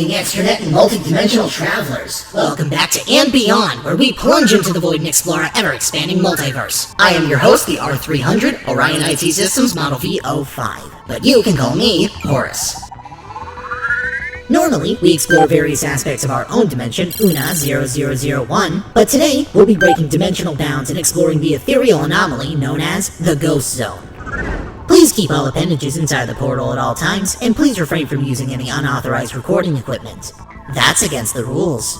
evening, extranet and multi-dimensional travelers. Welcome back to And Beyond, where we plunge into the void and explore our ever-expanding multiverse. I am your host, the R300, Orion IT Systems Model V05, but you can call me Horus. Normally, we explore various aspects of our own dimension, UNA 0001, but today, we'll be breaking dimensional bounds and exploring the ethereal anomaly known as the Ghost Zone. Please keep all appendages inside the portal at all times, and please refrain from using any unauthorized recording equipment. That's against the rules.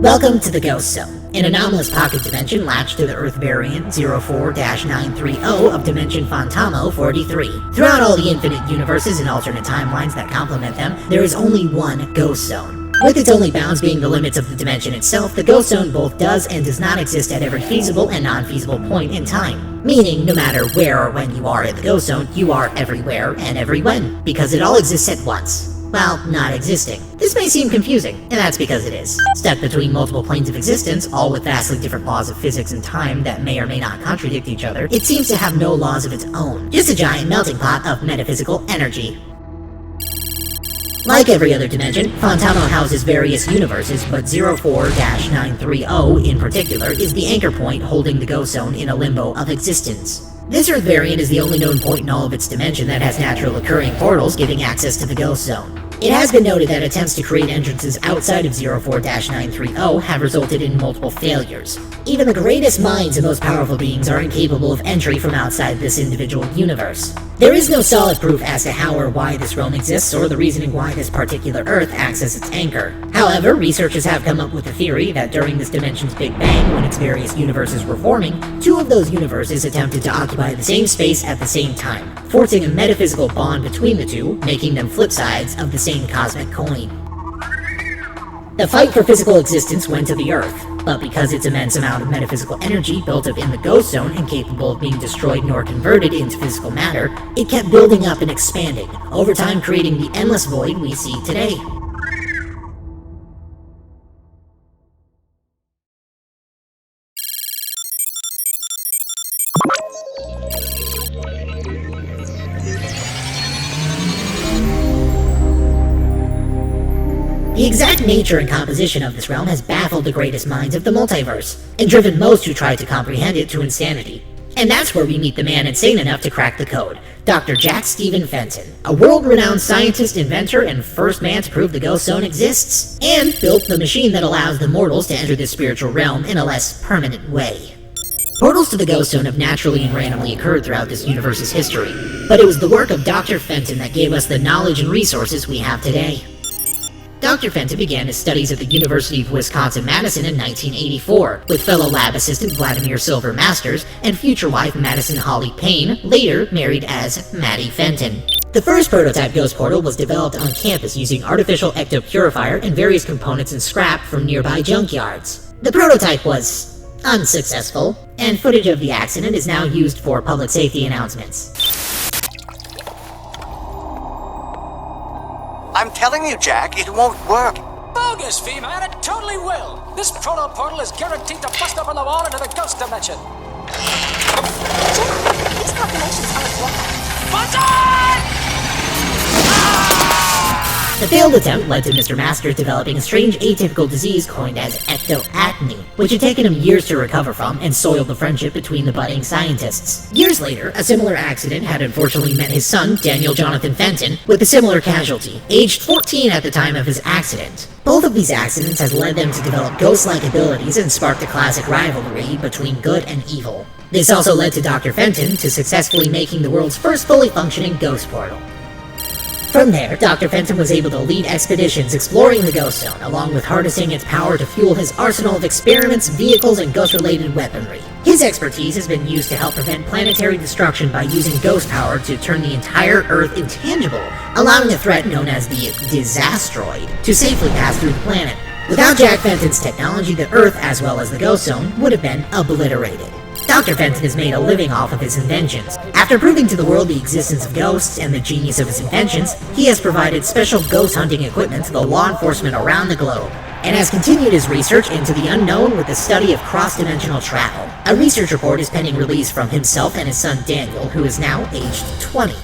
Welcome to the Ghost Zone, an anomalous pocket dimension latched to the Earth variant 04-930 of Dimension Phantamo 43. Throughout all the infinite universes and alternate timelines that complement them, there is only one Ghost Zone. With its only bounds being the limits of the dimension itself, the Ghost Zone both does and does not exist at every feasible and non-feasible point in time. Meaning, no matter where or when you are in the Ghost Zone, you are everywhere and every when, because it all exists at once. Well, not existing. This may seem confusing, and that's because it is. Stuck between multiple planes of existence, all with vastly different laws of physics and time that may or may not contradict each other, it seems to have no laws of its own, just a giant melting pot of metaphysical energy. Like every other dimension, Phantamo houses various universes, but 04-930 in particular is the anchor point holding the Ghost Zone in a limbo of existence. This Earth variant is the only known point in all of its dimension that has natural occurring portals giving access to the Ghost Zone. It has been noted that attempts to create entrances outside of 04-930 have resulted in multiple failures. Even the greatest minds and most powerful beings are incapable of entry from outside this individual universe. There is no solid proof as to how or why this realm exists or the reasoning why this particular Earth acts as its anchor. However, researchers have come up with a theory that during this dimension's Big Bang, when its various universes were forming, two of those universes attempted to occupy the same space at the same time, forcing a metaphysical bond between the two, making them flip sides of the same cosmic coin. The fight for physical existence went to the Earth, but because its immense amount of metaphysical energy built up in the Ghost Zone, incapable of being destroyed nor converted into physical matter, it kept building up and expanding, over time creating the endless void we see today. The exact nature and composition of this realm has baffled the greatest minds of the multiverse, and driven most who tried to comprehend it to insanity. And that's where we meet the man insane enough to crack the code, Dr. Jack Stephen Fenton, a world-renowned scientist, inventor, and first man to prove the Ghost Zone exists, and built the machine that allows the mortals to enter this spiritual realm in a less permanent way. Portals to the Ghost Zone have naturally and randomly occurred throughout this universe's history, but it was the work of Dr. Fenton that gave us the knowledge and resources we have today. Dr. Fenton began his studies at the University of Wisconsin-Madison in 1984, with fellow lab assistant Vladimir Silver Masters and future wife Madison Holly Payne, later married as Maddie Fenton. The first prototype ghost portal was developed on campus using artificial ectopurifier and various components and scrap from nearby junkyards. The prototype was unsuccessful, and footage of the accident is now used for public safety announcements. I'm telling you, Jack, it won't work. Bogus, V-Man, it totally will. This proto portal is guaranteed to bust open the wall into the ghost dimension. Jack, these calculations aren't wrong. Button! The failed attempt led to Mr. Masters developing a strange atypical disease coined as ectoacne, which had taken him years to recover from and soiled the friendship between the budding scientists. Years later, a similar accident had unfortunately met his son, Daniel Jonathan Fenton, with a similar casualty, aged 14 at the time of his accident. Both of these accidents has led them to develop ghost-like abilities and sparked a classic rivalry between good and evil. This also led to Dr. Fenton to successfully making the world's first fully functioning ghost portal. From there, Dr. Fenton was able to lead expeditions exploring the Ghost Zone, along with harnessing its power to fuel his arsenal of experiments, vehicles, and ghost-related weaponry. His expertise has been used to help prevent planetary destruction by using ghost power to turn the entire Earth intangible, allowing a threat known as the Disastroid to safely pass through the planet. Without Jack Fenton's technology, the Earth, as well as the Ghost Zone, would have been obliterated. Dr. Fenton has made a living off of his inventions. After proving to the world the existence of ghosts and the genius of his inventions, he has provided special ghost hunting equipment to the law enforcement around the globe, and has continued his research into the unknown with the study of cross-dimensional travel. A research report is pending release from himself and his son Daniel, who is now aged 20.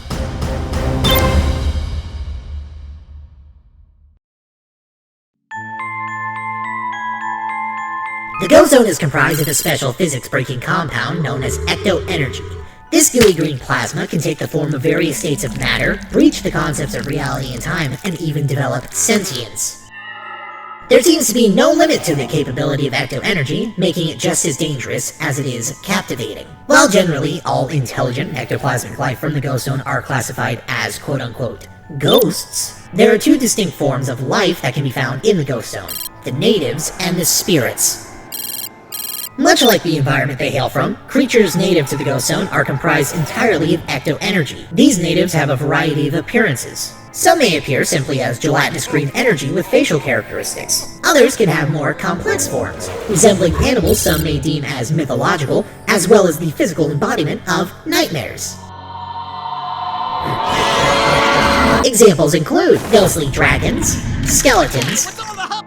The ghost zone is comprised of a special physics-breaking compound known as ecto-energy. This gooey green plasma can take the form of various states of matter, breach the concepts of reality and time, and even develop sentience. There seems to be no limit to the capability of ecto-energy, making it just as dangerous as it is captivating. While generally all intelligent ectoplasmic life from the ghost zone are classified as quote-unquote ghosts, there are two distinct forms of life that can be found in the ghost zone: the natives and the spirits. Much like the environment they hail from, creatures native to the ghost zone are comprised entirely of ecto-energy. These natives have a variety of appearances. Some may appear simply as gelatinous green energy with facial characteristics. Others can have more complex forms, resembling animals some may deem as mythological, as well as the physical embodiment of nightmares. Examples include ghostly dragons, skeletons,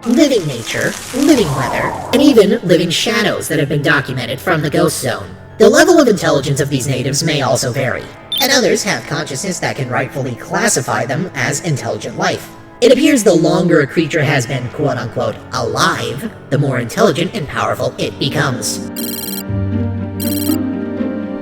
living nature, living weather, and even living shadows that have been documented from the ghost zone. The level of intelligence of these natives may also vary, and others have consciousness that can rightfully classify them as intelligent life. It appears the longer a creature has been quote-unquote alive, the more intelligent and powerful it becomes.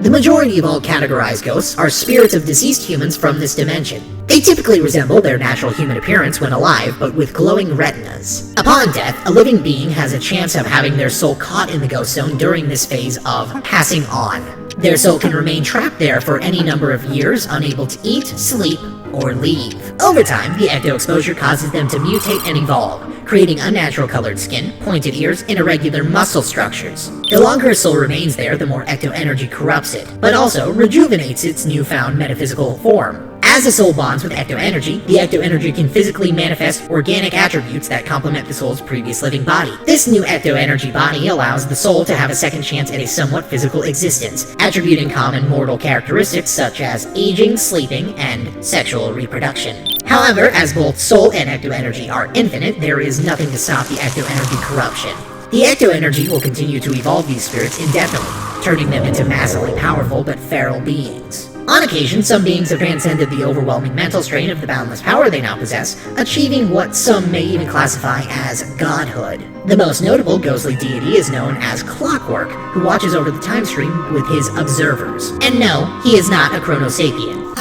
The majority of all categorized ghosts are spirits of deceased humans from this dimension. They typically resemble their natural human appearance when alive, but with glowing retinas. Upon death, a living being has a chance of having their soul caught in the ghost zone during this phase of passing on. Their soul can remain trapped there for any number of years, unable to eat, sleep, or leave. Over time, the ecto-exposure causes them to mutate and evolve, creating unnatural colored skin, pointed ears, and irregular muscle structures. The longer a soul remains there, the more ecto-energy corrupts it, but also rejuvenates its newfound metaphysical form. As the soul bonds with ecto-energy, the ecto-energy can physically manifest organic attributes that complement the soul's previous living body. This new ecto-energy body allows the soul to have a second chance at a somewhat physical existence, attributing common mortal characteristics such as aging, sleeping, and sexual reproduction. However, as both soul and ecto-energy are infinite, there is nothing to stop the ecto-energy corruption. The ecto-energy will continue to evolve these spirits indefinitely, turning them into massively powerful but feral beings. On occasion, some beings have transcended the overwhelming mental strain of the boundless power they now possess, achieving what some may even classify as godhood. The most notable ghostly deity is known as Clockwork, who watches over the time stream with his observers. And no, he is not a chronosapien.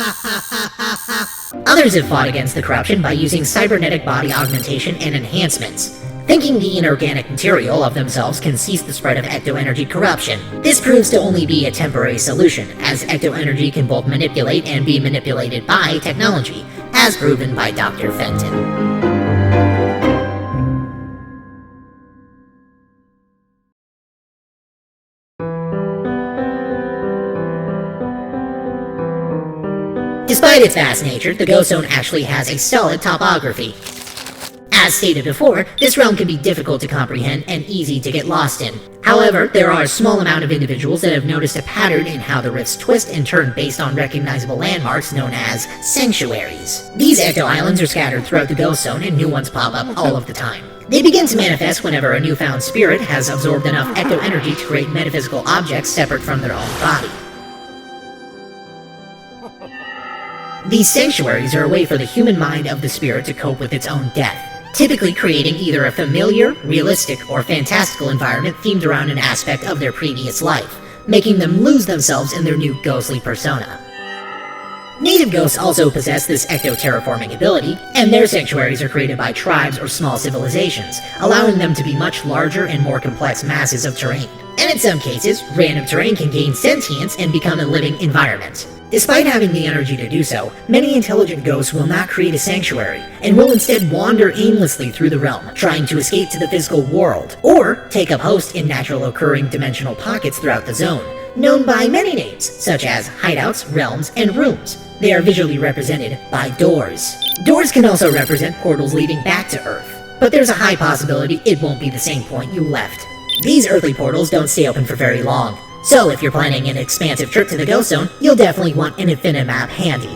Others have fought against the corruption by using cybernetic body augmentation and enhancements, thinking the inorganic material of themselves can cease the spread of ecto-energy corruption. This proves to only be a temporary solution, as ecto-energy can both manipulate and be manipulated by technology, as proven by Dr. Fenton. Despite its vast nature, the ghost zone actually has a solid topography. As stated before, this realm can be difficult to comprehend and easy to get lost in. However, there are a small amount of individuals that have noticed a pattern in how the rifts twist and turn based on recognizable landmarks known as sanctuaries. These ecto-islands are scattered throughout the ghost zone and new ones pop up all of the time. They begin to manifest whenever a newfound spirit has absorbed enough ecto-energy to create metaphysical objects separate from their own body. These sanctuaries are a way for the human mind of the spirit to cope with its own death, typically creating either a familiar, realistic, or fantastical environment themed around an aspect of their previous life, making them lose themselves in their new ghostly persona. Native ghosts also possess this ecto-terraforming ability, and their sanctuaries are created by tribes or small civilizations, allowing them to be much larger and more complex masses of terrain. And in some cases, random terrain can gain sentience and become a living environment. Despite having the energy to do so, many intelligent ghosts will not create a sanctuary, and will instead wander aimlessly through the realm, trying to escape to the physical world, or take up host in natural occurring dimensional pockets throughout the zone, known by many names, such as hideouts, realms, and rooms. They are visually represented by doors. Doors can also represent portals leading back to Earth, but there's a high possibility it won't be the same point you left. These earthly portals don't stay open for very long. So if you're planning an expansive trip to the Ghost Zone, you'll definitely want an Infinimap handy.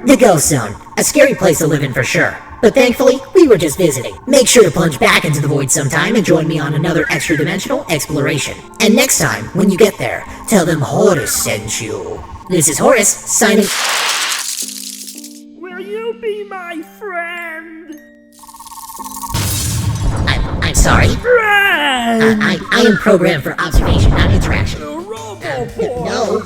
The Ghost Zone. A scary place to live in for sure. But thankfully, we were just visiting. Make sure to plunge back into the void sometime and join me on another extra-dimensional exploration. And next time, when you get there, tell them Horace sent you. This is Horace, signing... Will you be my friend? I'm sorry. Friend! I am programmed for observation, not interaction. Robo-boy! No.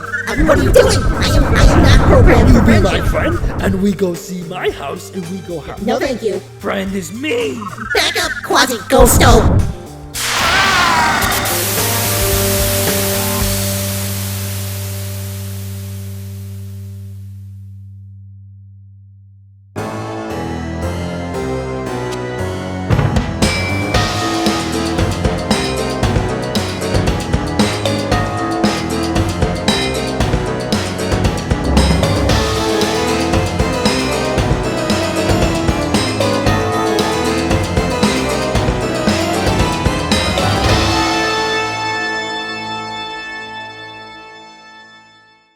What are you doing? I am not programmed for Be my friendship. friend, and we go see my house, and we go have... No, thank you. Friend is me! Back up, Quasi-Ghosto!